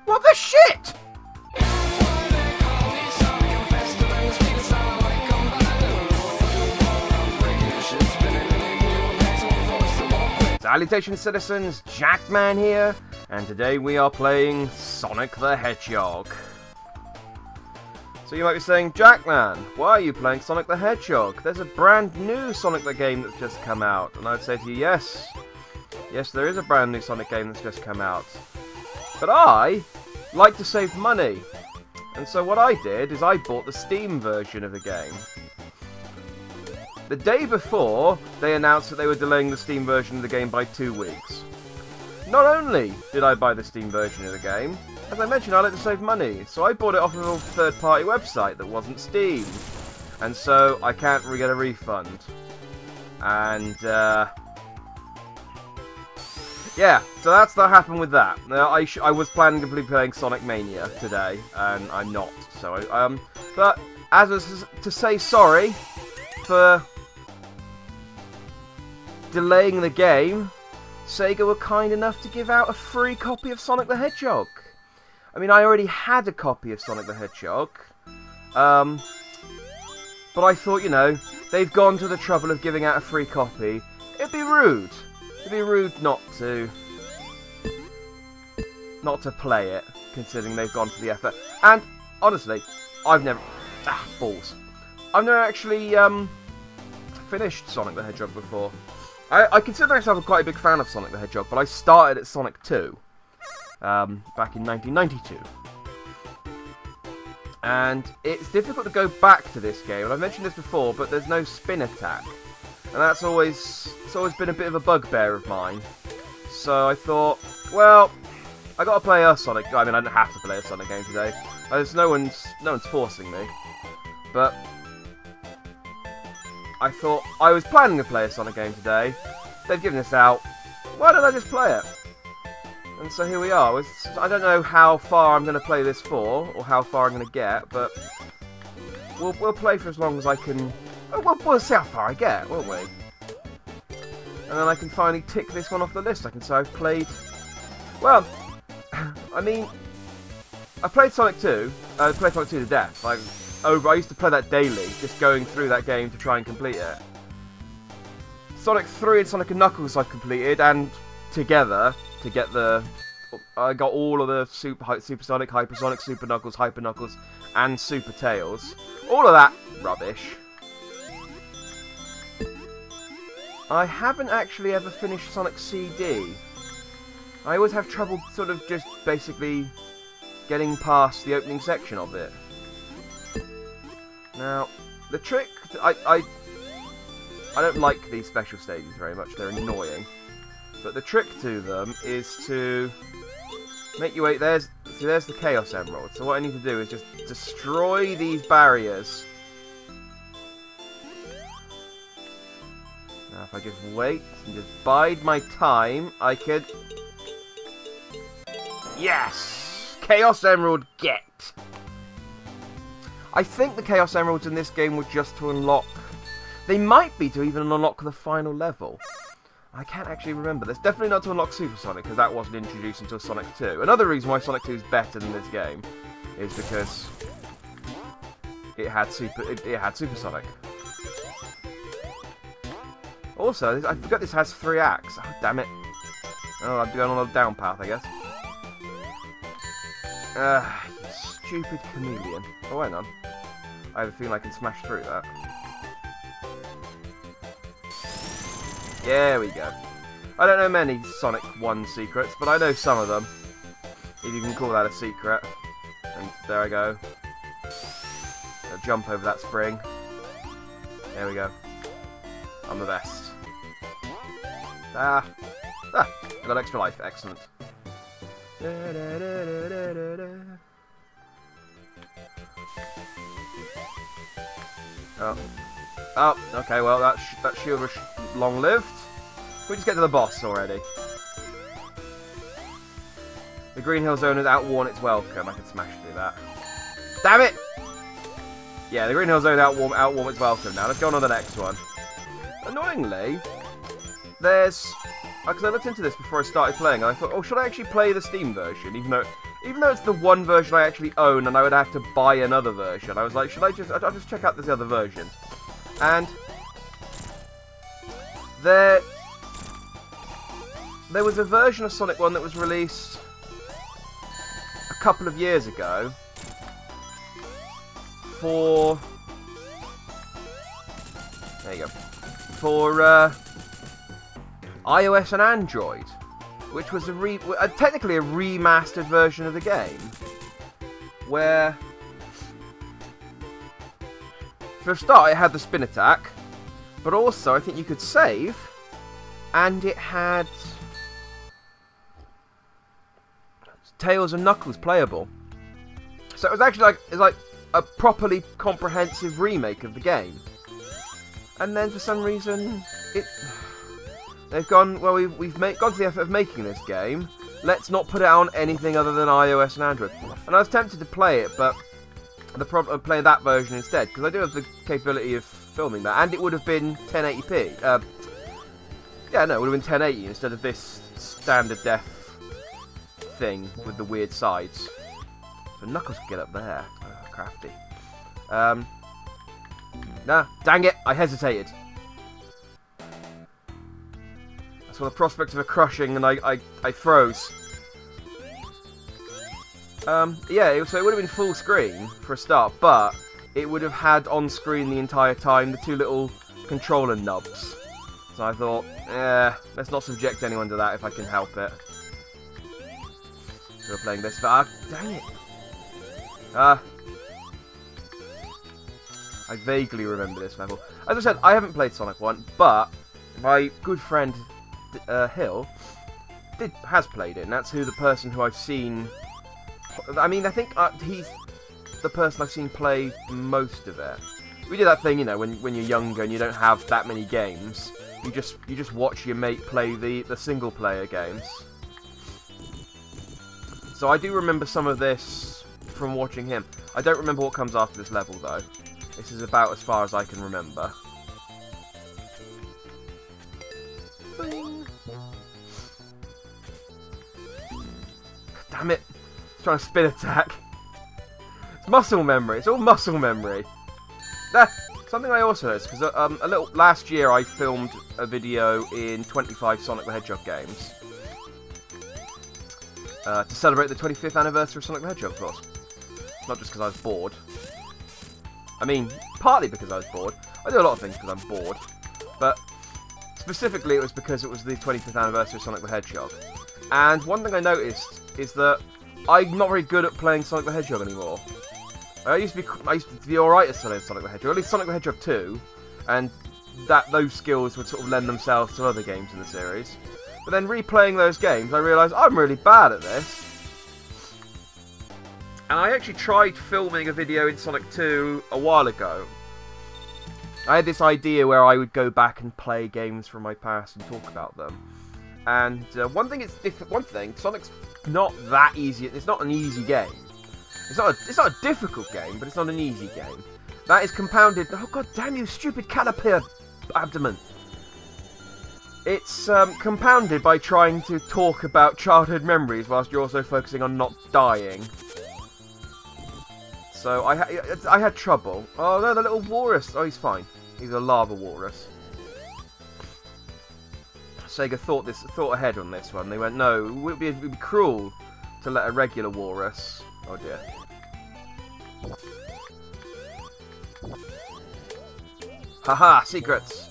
What the shit? Salutations, citizens, Jackman here, and today we are playing Sonic the Hedgehog. So you might be saying, Jackman, why are you playing Sonic the Hedgehog? There's a brand new Sonic the game that's just come out. And I'd say to you, yes, there is a brand new Sonic game that's just come out. But I like to save money. And so what I did is I bought the Steam version of the game. The day before, they announced that they were delaying the Steam version of the game by 2 weeks. Not only did I buy the Steam version of the game, as I mentioned, I like to save money, so I bought it off of a third-party website that wasn't Steam. And so I can't really get a refund. And, yeah, so that's what happened with that. Now, I was planning to be playing Sonic Mania today, and I'm not. So, but as was to say sorry for delaying the game, Sega were kind enough to give out a free copy of Sonic the Hedgehog. I mean, I already had a copy of Sonic the Hedgehog, but I thought, you know, they've gone to the trouble of giving out a free copy. It'd be rude. It'd be rude not to play it, considering they've gone to the effort. And honestly, I've never actually finished Sonic the Hedgehog before. I consider myself quite a big fan of Sonic the Hedgehog, but I started at Sonic 2 back in 1992. And it's difficult to go back to this game, and I've mentioned this before, but there's no spin attack. And it's always been a bit of a bugbear of mine. So I thought, well, I gotta play a Sonic. I mean, I don't have to play a Sonic game today. No one's forcing me. But I thought I was planning to play a Sonic game today. They've given this out. Why don't I just play it? And so here we are. I don't know how far I'm going to play this for, or how far I'm going to get, but we'll play for as long as I can. We'll see how far I get, won't we? And then I can finally tick this one off the list. I can say I've played. Well, I mean, I played Sonic 2. I played Sonic 2 to death. I used to play that daily, just going through that game to try and complete it. Sonic 3 and Sonic & Knuckles I've completed, and together to get I got all of the Super Sonic, Hypersonic, Super Knuckles, Hyper Knuckles, and Super Tails. All of that rubbish. I haven't actually ever finished Sonic CD. I always have trouble sort of just basically getting past the opening section of it. Now, the trick... I don't like these special stages very much, they're annoying. But the trick to them is to make you wait. There's the Chaos Emerald. So what I need to do is just destroy these barriers. Now if I just wait and just bide my time, I could... Yes! Chaos Emerald get! I think the Chaos Emeralds in this game were just to unlock... They might be to even unlock the final level. I can't actually remember. There's definitely not to unlock Super Sonic, because that wasn't introduced until Sonic 2. Another reason why Sonic 2 is better than this game is because it had Super Sonic. Also, I forgot this has 3 acts. Oh, damn it. Oh, I'm going on a down path, I guess. You stupid chameleon. Oh, hang on. I have a feeling I can smash through that. There we go. I don't know many Sonic 1 secrets, but I know some of them. If you can call that a secret. And there I go. I'll jump over that spring. There we go. I'm the best. I got extra life. Excellent. Oh, okay, well, that shield was long-lived. We just get to the boss already. The Green Hill Zone has outworn its welcome. I can smash through that. Damn it! Yeah, the Green Hill Zone outworn its welcome now. Let's go on to the next one. Annoyingly, there's... Because I looked into this before I started playing, and I thought, oh, should I actually play the Steam version? Even though Even though it's the one version I actually own and I would have to buy another version, I was like, I'll just check out this other version. And there was a version of Sonic 1 that was released a couple of years ago for... There you go. For iOS and Android, which was technically a remastered version of the game, where for a start it had the spin attack, but also I think you could save, and it had Tails and Knuckles playable. So it was actually like a properly comprehensive remake of the game. And then for some reason they've gone, well, we've gone to the effort of making this game. Let's not put it on anything other than iOS and Android. And I was tempted to play it, but the problem of playing that version instead, because I do have the capability of filming that, and it would have been 1080p. Yeah, no, it would have been 1080 instead of this standard def thing with the weird sides. So Knuckles can get up there. Oh, crafty. Nah, dang it, I hesitated. I saw the prospect of a crushing and I froze. Yeah, so it would have been full screen for a start, but it would have had on screen the entire time the two little controller nubs. So I thought, let's not subject anyone to that if I can help it. So we're playing this, but dang it. I vaguely remember this level. As I said, I haven't played Sonic 1, but my good friend Hill has played it, and that's the person who I've seen. I mean, I think he's the person I've seen play most of it. We do that thing, you know, when you're younger and you don't have that many games, you just watch your mate play the single player games. So I do remember some of this from watching him. I don't remember what comes after this level though. This is about as far as I can remember. Bing. Damn it! It's trying to spin attack. It's muscle memory. It's all muscle memory. Something I also noticed, because last year I filmed a video in 25 Sonic the Hedgehog games to celebrate the 25th anniversary of Sonic the Hedgehog, of course. Not just because I was bored. I mean, partly because I was bored. I do a lot of things because I'm bored. But specifically it was because it was the 25th anniversary of Sonic the Hedgehog. And one thing I noticed is that I'm not very good at playing Sonic the Hedgehog anymore. I used to be alright at Sonic the Hedgehog, at least Sonic the Hedgehog 2, and those skills would sort of lend themselves to other games in the series. But then replaying those games, I realised I'm really bad at this. And I actually tried filming a video in Sonic 2 a while ago. I had this idea where I would go back and play games from my past and talk about them. And one thing, Sonic's not that easy. It's not an easy game. It's not a difficult game, but it's not an easy game. That is compounded. Oh god damn you, stupid caterpillar abdomen! It's compounded by trying to talk about childhood memories whilst you're also focusing on not dying. So I had trouble. Oh no, the little walrus. Oh, he's fine. He's a lava walrus. Sega thought ahead on this one. They went, no, it would be cruel to let a regular walrus. Oh dear. Haha, secrets.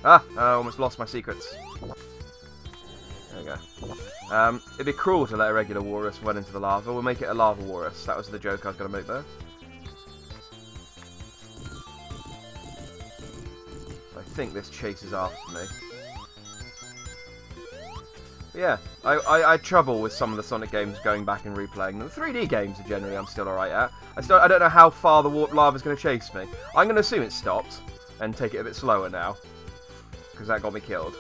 Ah, I almost lost my secrets. There we go. It'd be cruel to let a regular walrus run into the lava. We'll make it a lava walrus. That was the joke I was going to make there. I think this chases after me. But yeah, I had trouble with some of the Sonic games going back and replaying them. The 3D games are generally I'm still alright at. I don't know how far the lava's going to chase me. I'm going to assume it stopped and take it a bit slower now, because that got me killed.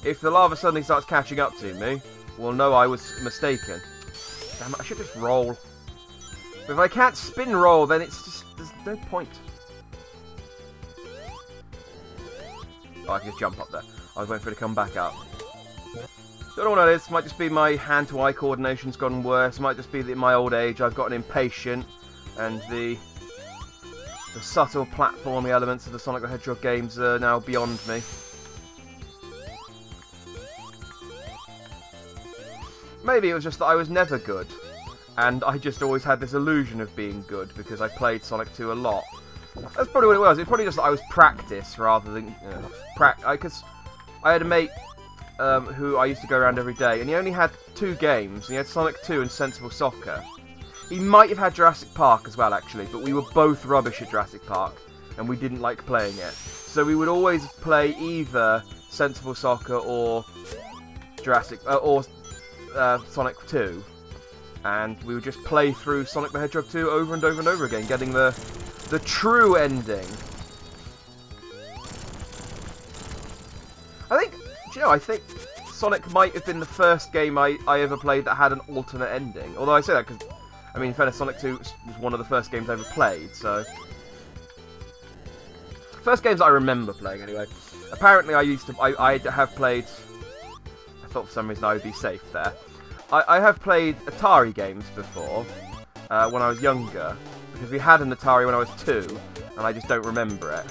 If the lava suddenly starts catching up to me, we'll know I was mistaken. Damn it, I should just roll. But if I can't spin roll, then it's just, there's no point. Oh, I can just jump up there. I was waiting for it to come back up. Don't know what it is. Might just be my hand-to-eye coordination's gotten worse. Might just be that in my old age I've gotten impatient, and the subtle platforming elements of the Sonic the Hedgehog games are now beyond me. Maybe it was just that I was never good, and I just always had this illusion of being good because I played Sonic 2 a lot. That's probably what it was. It's probably just that I was practice rather than because I had a mate who I used to go around every day, and he only had 2 games. And he had Sonic 2 and Sensible Soccer. He might have had Jurassic Park as well, actually, but we were both rubbish at Jurassic Park, and we didn't like playing it. So we would always play either Sensible Soccer or Sonic 2, and we would just play through Sonic the Hedgehog 2 over and over and over again, getting the true ending. I think Sonic might have been the first game I ever played that had an alternate ending. Although I say that because, I mean, in fairness, Sonic 2 was one of the first games I ever played, so... First games I remember playing, anyway. Apparently I have played... I thought for some reason I would be safe there. I have played Atari games before, when I was younger, because we had an Atari when I was 2, and I just don't remember it.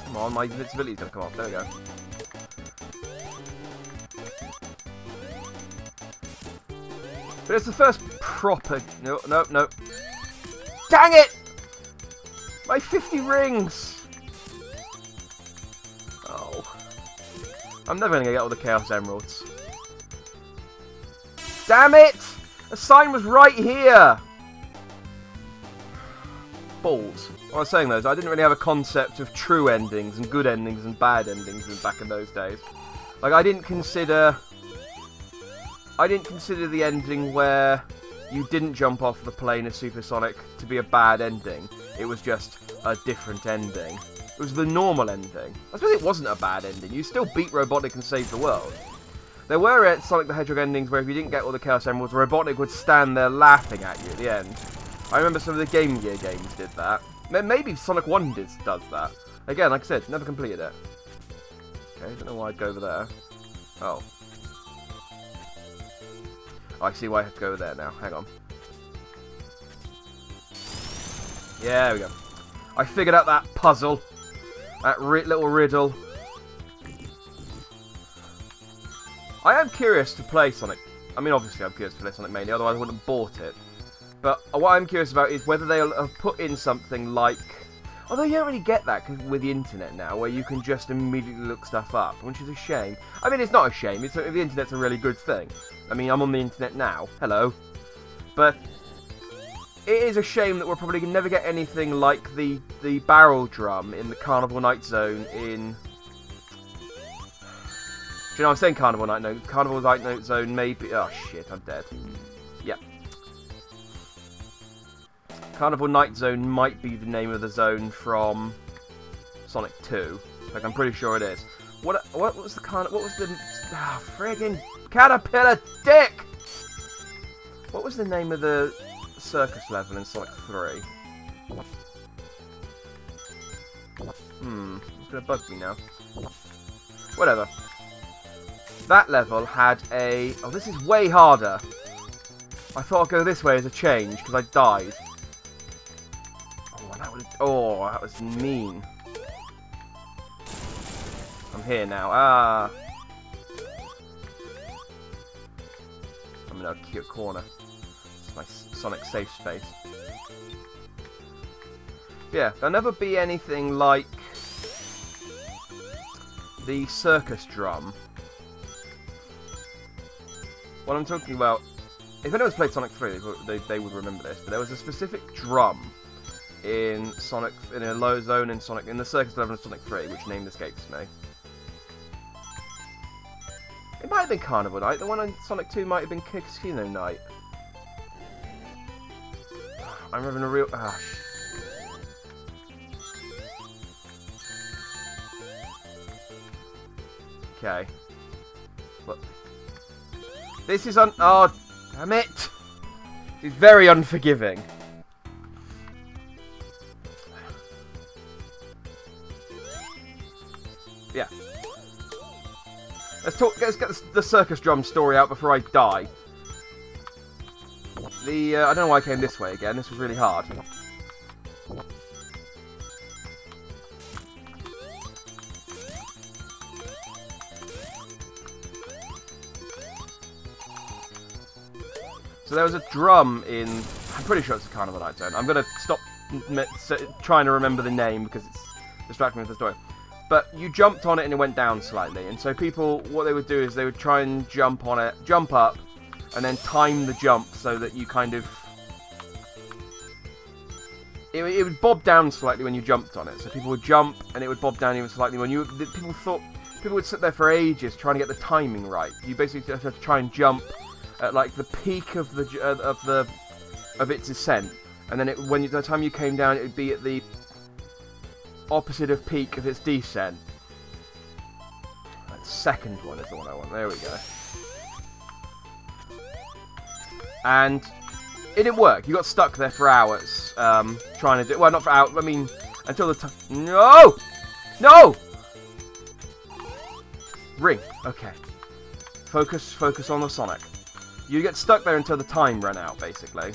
Come on, my invincibility's gonna come off. There we go. But it's the first proper... No. Dang it! My 50 rings! Oh. I'm never gonna get all the Chaos Emeralds. Damn it! The sign was right here! Balls. What I was saying though is I didn't really have a concept of true endings and good endings and bad endings back in those days. Like, I didn't consider the ending where you didn't jump off the plane as Super Sonic to be a bad ending. It was just a different ending. It was the normal ending. I suppose it wasn't a bad ending. You still beat Robotnik and saved the world. There were Sonic the Hedgehog endings where if you didn't get all the Chaos Emeralds, Robotnik would stand there laughing at you at the end. I remember some of the Game Gear games did that. Maybe Sonic 1 does that. Again, like I said, never completed it. Okay, don't know why I'd go over there. Oh. I see why I have to go over there now. Hang on. Yeah, there we go. I figured out that puzzle. That little riddle. I am curious to play Sonic. I mean, obviously I'm curious to play Sonic Mania, otherwise I wouldn't have bought it. But what I'm curious about is whether they'll have put in something like... Although you don't really get that with the internet now, where you can just immediately look stuff up, which is a shame. I mean, it's not a shame. The internet's a really good thing. I mean, I'm on the internet now. Hello. But it is a shame that we'll probably never get anything like the barrel drum in the Carnival Night Zone in... Do you know, I'm saying Carnival Night Zone. Carnival Night Zone maybe... Oh, shit, I'm dead. Yep. Carnival Night Zone might be the name of the zone from Sonic 2. Like, I'm pretty sure it is. What was the friggin' caterpillar dick! What was the name of the circus level in Sonic 3? It's gonna bug me now. Whatever. That level had a... Oh, this is way harder. I thought I'd go this way as a change, because I died. Oh, that was mean. I'm here now. Ah. I'm in a cute corner. It's my Sonic safe space. Yeah, there'll never be anything like the circus drum. What I'm talking about... If anyone's played Sonic 3, they would remember this, but there was a specific drum in a low zone in the circus level of Sonic 3, which name escapes me. It might have been Carnival Night. The one on Sonic 2 might have been Casino Night. I'm having a real... Okay. Look. This is oh, damn it! This is very unforgiving. Yeah. Let's get the circus drum story out before I die. I don't know why I came this way again. This was really hard. So there was a drum in... I'm pretty sure it's a Carnival Night Zone. I'm going to stop trying to remember the name because it's distracting me with the story. But you jumped on it and it went down slightly. And so people, what they would do is they would try and jump on it, jump up, and then time the jump so that you kind of... It would bob down slightly when you jumped on it. So people would jump and it would bob down even slightly when you... People would sit there for ages trying to get the timing right. You basically have to try and jump at like the peak of its ascent, and then by the time you came down, it would be at the opposite of peak of its descent. That second one is the one I want. There we go. And it didn't work. You got stuck there for hours trying to do. Well, not for hours. I mean, until the time. No, no. Ring. Okay. Focus on the Sonic. You get stuck there until the time ran out, basically.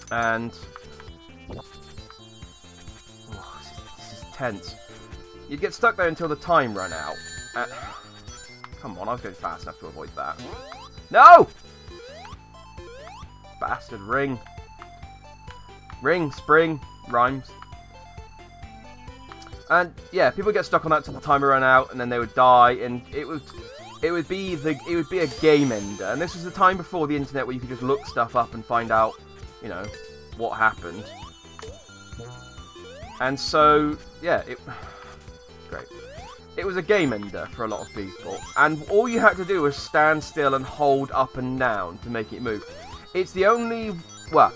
And... Oh, this is tense. You'd get stuck there until the time ran out. Come on, I was going fast enough to avoid that. No! Bastard ring. Ring, spring, rhymes. And, yeah, people get stuck on that till the timer ran out, and then they would die, and it would be a game ender, and this was the time before the internet where you could just look stuff up and find out, you know, what happened. And so, yeah, great. It was a game ender for a lot of people, and all you had to do was stand still and hold up and down to make it move. It's the only, well,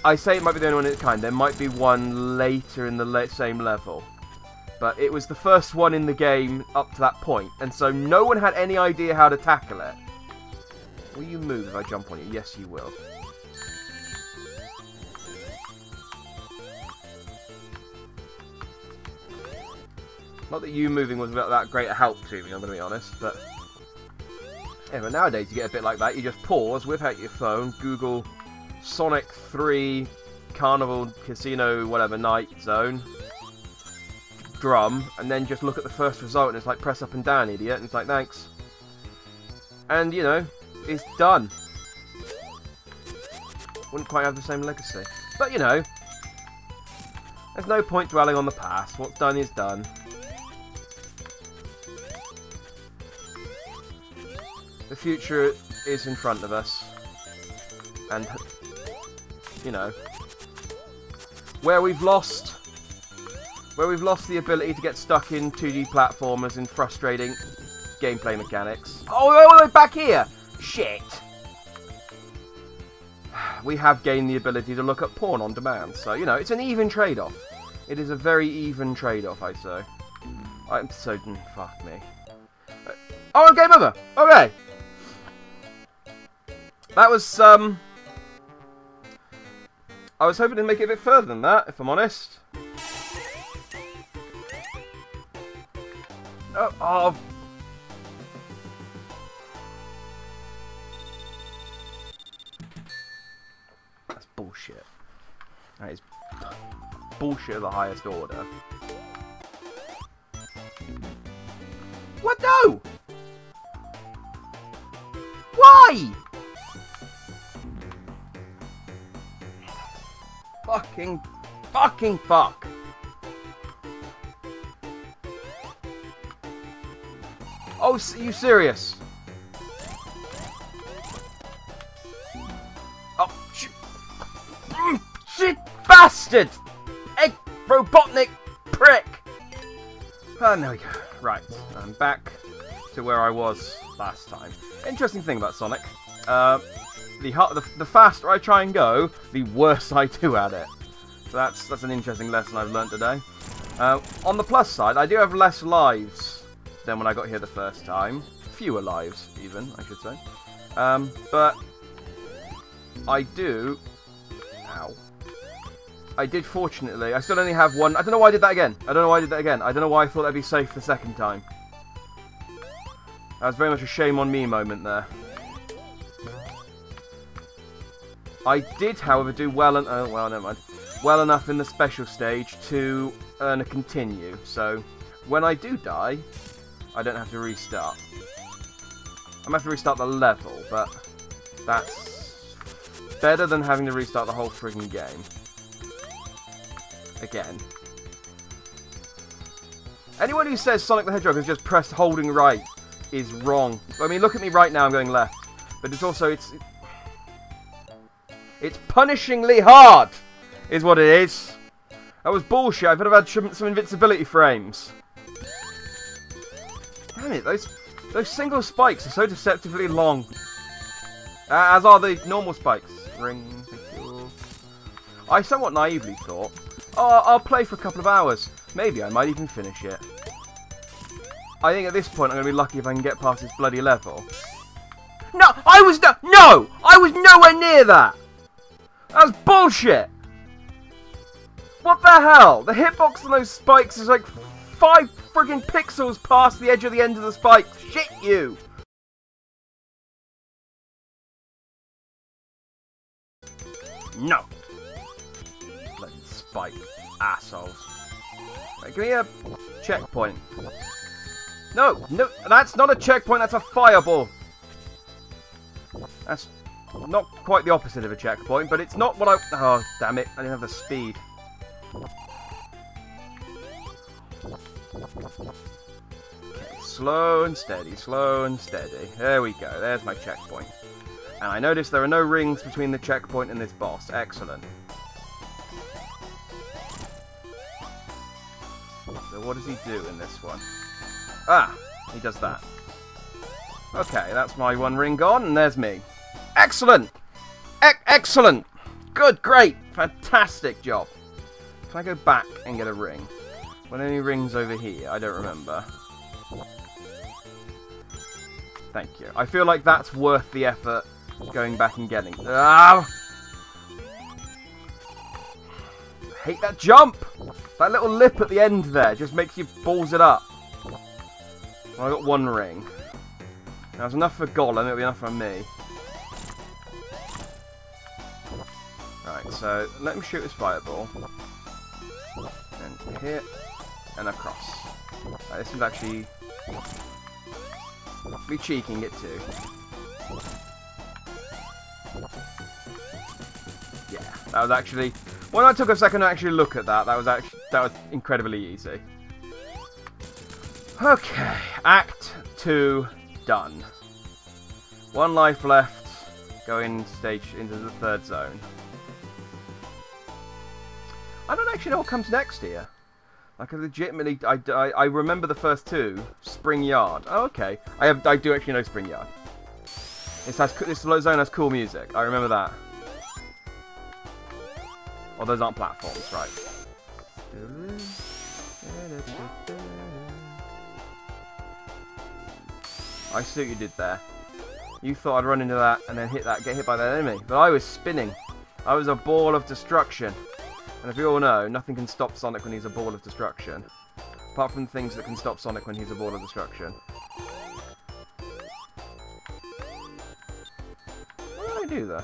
I say it might be the only one of its kind. There might be one later in the same level. But it was the first one in the game up to that point, and so no one had any idea how to tackle it. Will you move if I jump on you? Yes, you will. Not that you moving was that great a help to me, I'm going to be honest, but... Yeah, but nowadays you get a bit like that. You just pause, whip out your phone, Google Sonic 3 Carnival Casino whatever Night Zone drum, and then just look at the first result, and it's like, press up and down, idiot, and it's like, thanks. And, you know, it's done. Wouldn't quite have the same legacy. But, you know, there's no point dwelling on the past. What's done is done. The future is in front of us. And, you know, where we've lost the ability to get stuck in 2D platformers and frustrating gameplay mechanics. Oh, back here! Shit! We have gained the ability to look at porn on demand, so, you know, it's an even trade-off. It is a very even trade-off, I say. I'm so... fuck me. Oh, game over! Okay! That was, I was hoping to make it a bit further than that, if I'm honest. Oh. That's bullshit. That is bullshit of the highest order. What? No! Why? Fucking fuck. Oh, are you serious? Oh, shit. Shit, bastard! Egg Robotnik prick! And there we go. Right, I'm back to where I was last time. Interesting thing about Sonic. The faster I try and go, the worse I do at it. So that's an interesting lesson I've learned today. On the plus side, I do have less lives than when I got here the first time. Fewer lives, even, I should say. But I do... Ow. I did, fortunately. I still only have one... I don't know why I did that again. I don't know why I thought that'd be safe the second time. That was very much a shame on me moment there. I did, however, do well and oh well, never mind. Well enough in the special stage to earn a continue. So when I do die, I don't have to restart. I'm gonna have to restart the level, but that's better than having to restart the whole friggin' game. Again. Anyone who says Sonic the Hedgehog has just pressed holding right is wrong. I mean, look at me right now, I'm going left. But it's also, it's punishingly hard, is what it is. That was bullshit. I could have had some invincibility frames. Damn it, those single spikes are so deceptively long. As are the normal spikes. Ring, I somewhat naively thought, oh, I'll play for a couple of hours. Maybe I might even finish it. I think at this point I'm going to be lucky if I can get past this bloody level. No! I was nowhere near that! That was bullshit! What the hell? The hitbox on those spikes is like 5 friggin' pixels past the edge of the end of the spike. Shit you! No! Bloody spike assholes. Right, give me a checkpoint. No, that's not a checkpoint, that's a fireball. That's not quite the opposite of a checkpoint, but it's not what I... Oh, damn it, I didn't have the speed. Okay, slow and steady, slow and steady. There we go, there's my checkpoint. And I notice there are no rings between the checkpoint and this boss. Excellent. So what does he do in this one? Ah, he does that. Okay, that's my one ring gone, and there's me. Excellent! Excellent! Good, great, fantastic job. Can I go back and get a ring? Were there any rings over here? I don't remember. Thank you. I feel like that's worth the effort going back and getting. Ah! I hate that jump! That little lip at the end there just makes you balls it up. Well, I got one ring. That was enough for Golem, it'll be enough for me. Right, so let him shoot his fireball. And hit, and across. Right, this is actually... be cheeking it too. Yeah, that was actually... When I took a second to actually look at that, that was incredibly easy. Okay, Act 2 done. One life left, going into the third zone. I don't actually know what comes next here. Like, I legitimately, I remember the first two. Spring Yard. Oh, okay. I do actually know Spring Yard. This zone has cool music. I remember that. Oh, those aren't platforms, right? I see what you did there. You thought I'd run into that and then get hit by that enemy. But I was spinning. I was a ball of destruction. And if you all know, nothing can stop Sonic when he's a ball of destruction. Apart from things that can stop Sonic when he's a ball of destruction. What did I do there?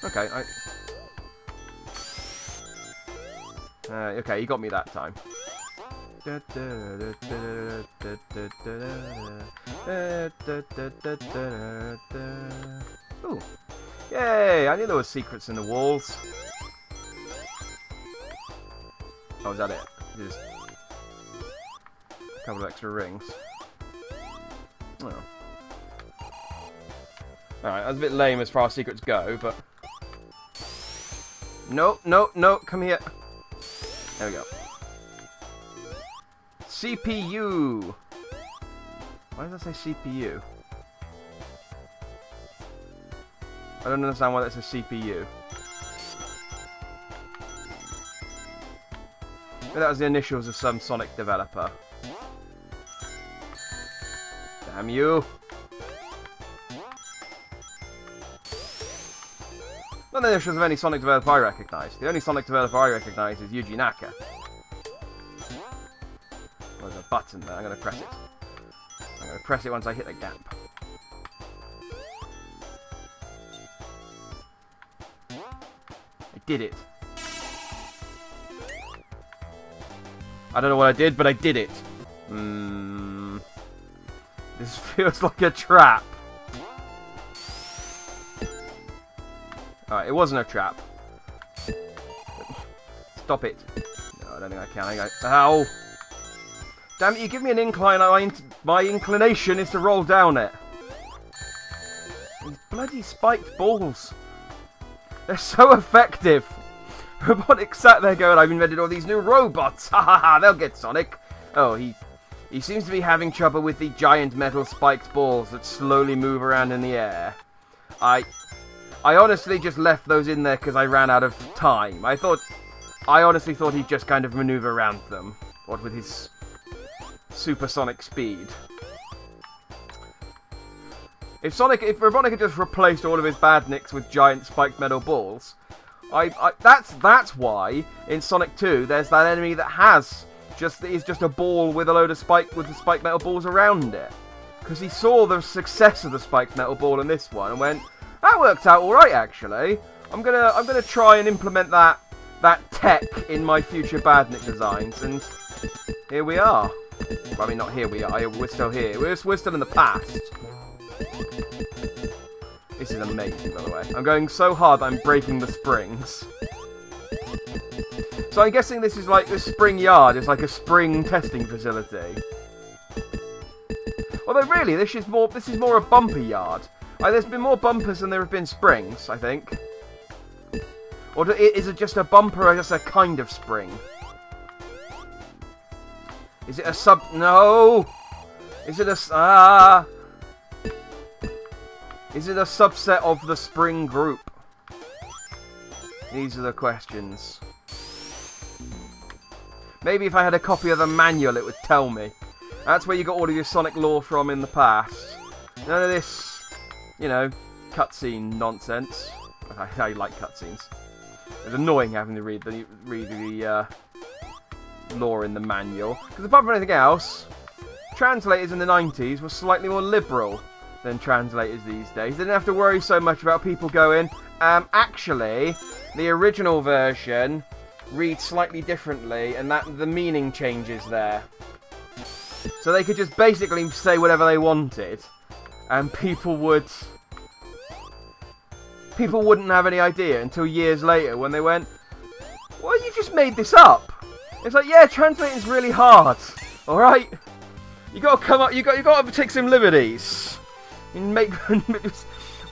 Okay, okay, you got me that time. Ooh. Yay! I knew there were secrets in the walls. Oh, is that it? Just a couple of extra rings. Oh. Alright, that's a bit lame as far as secrets go, but... No, no, no, come here. There we go. CPU! Why does that say CPU? I don't understand why that's a CPU. Maybe that was the initials of some Sonic developer. Damn you! Not the initials of any Sonic developer I recognise. The only Sonic developer I recognise is Yuji Naka. There's a button there. I'm going to press it. I'm going to press it once I hit the gap. I did it. I don't know what I did, but I did it. This feels like a trap. Alright, it wasn't a trap. Stop it. No, I don't think I can. Ow! Damn it, you give me an incline, my inclination is to roll down it. These bloody spiked balls. They're so effective. Robotic sat there going, I've invented all these new robots. Ha ha ha, they'll get Sonic. Oh, he seems to be having trouble with the giant metal spiked balls that slowly move around in the air. I honestly just left those in there because I ran out of time. I honestly thought he'd just kind of maneuver around them. What with his supersonic speed. If Robotnik had just replaced all of his badniks with giant spiked metal balls, that's why in Sonic 2 there's that enemy that is just a ball with a load of spiked metal balls around it. Because he saw the success of the spiked metal ball in this one and went, that worked out all right actually. I'm gonna try and implement that tech in my future badnik designs, and here we are. Well, I mean, not here we are. We're still here. We're still in the past. This is amazing, by the way. I'm going so hard that I'm breaking the springs. So I'm guessing this is like this spring yard is like a spring testing facility. Although really, this is more a bumper yard. There's been more bumpers than there have been springs, I think. Or is it just a bumper or just a kind of spring? Is it a no! Is it a Is it a subset of the spring group? These are the questions. Maybe if I had a copy of the manual it would tell me. That's where you got all of your Sonic lore from in the past. None of this, you know, cutscene nonsense. I like cutscenes. It's annoying having to read the lore in the manual. Because apart from anything else, translators in the 90s were slightly more liberal than translators these days. They didn't have to worry so much about people going, actually, the original version reads slightly differently, and that the meaning changes there. So they could just basically say whatever they wanted, and people wouldn't have any idea until years later when they went, well, you just made this up. It's like, yeah, translating's really hard. All right, you got to come up. You got to take some liberties. And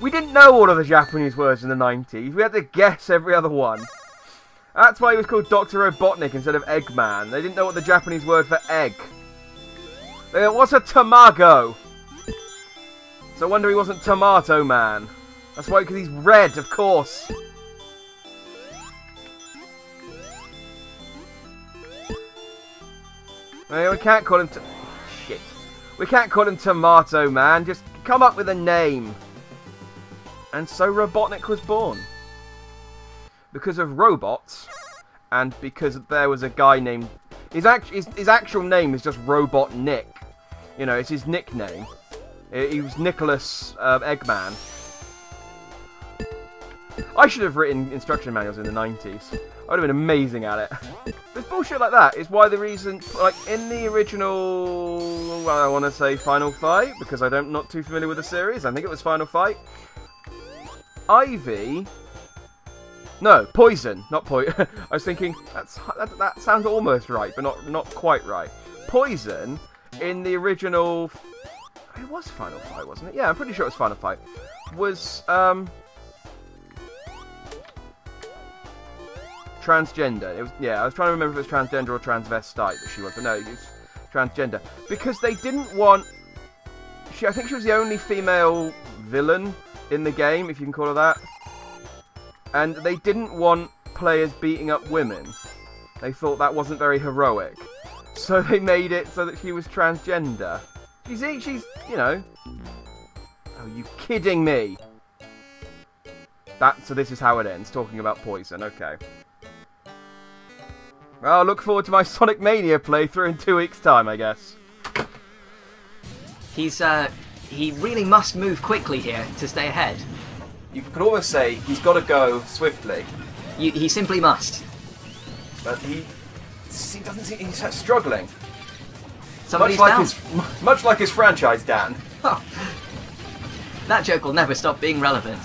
we didn't know all of the Japanese words in the 90s. We had to guess every other one. That's why he was called Dr. Robotnik instead of Eggman. They didn't know what the Japanese word for egg. They went, what's a tamago? So I wonder he wasn't Tomato Man. That's why, because he's red, of course. We can't call him shit. We can't call him Tomato Man. Just come up with a name. And so Robotnik was born. Because of robots, and because there was a guy named... His actual name is just Robot Nick. You know, it's his nickname. He was Nicholas Eggman. I should have written instruction manuals in the 90s. I would have been amazing at it. But bullshit like that is why the reason... Like, in the original... Well, I want to say Final Fight, because I'm not too familiar with the series. I think it was Final Fight. Ivy... No, Poison, not Poison. I was thinking, that sounds almost right, but not quite right. Poison, in the original... It was Final Fight, wasn't it? Yeah, I'm pretty sure it was Final Fight. Was, transgender. It was, yeah, I was trying to remember if it was transgender or transvestite that she was, but no, it's transgender. Because they didn't want... I think she was the only female villain in the game, if you can call her that. And they didn't want players beating up women. They thought that wasn't very heroic. So they made it so that she was transgender. She's, you know... Oh, you kidding me? So this is how it ends, talking about Poison, okay. I'll look forward to my Sonic Mania playthrough in 2 weeks' time, I guess. He really must move quickly here to stay ahead. You could almost say he's got to go swiftly. He simply must. But he doesn't seem... He's struggling. Somebody's down. Much like his franchise, Dan. That joke will never stop being relevant.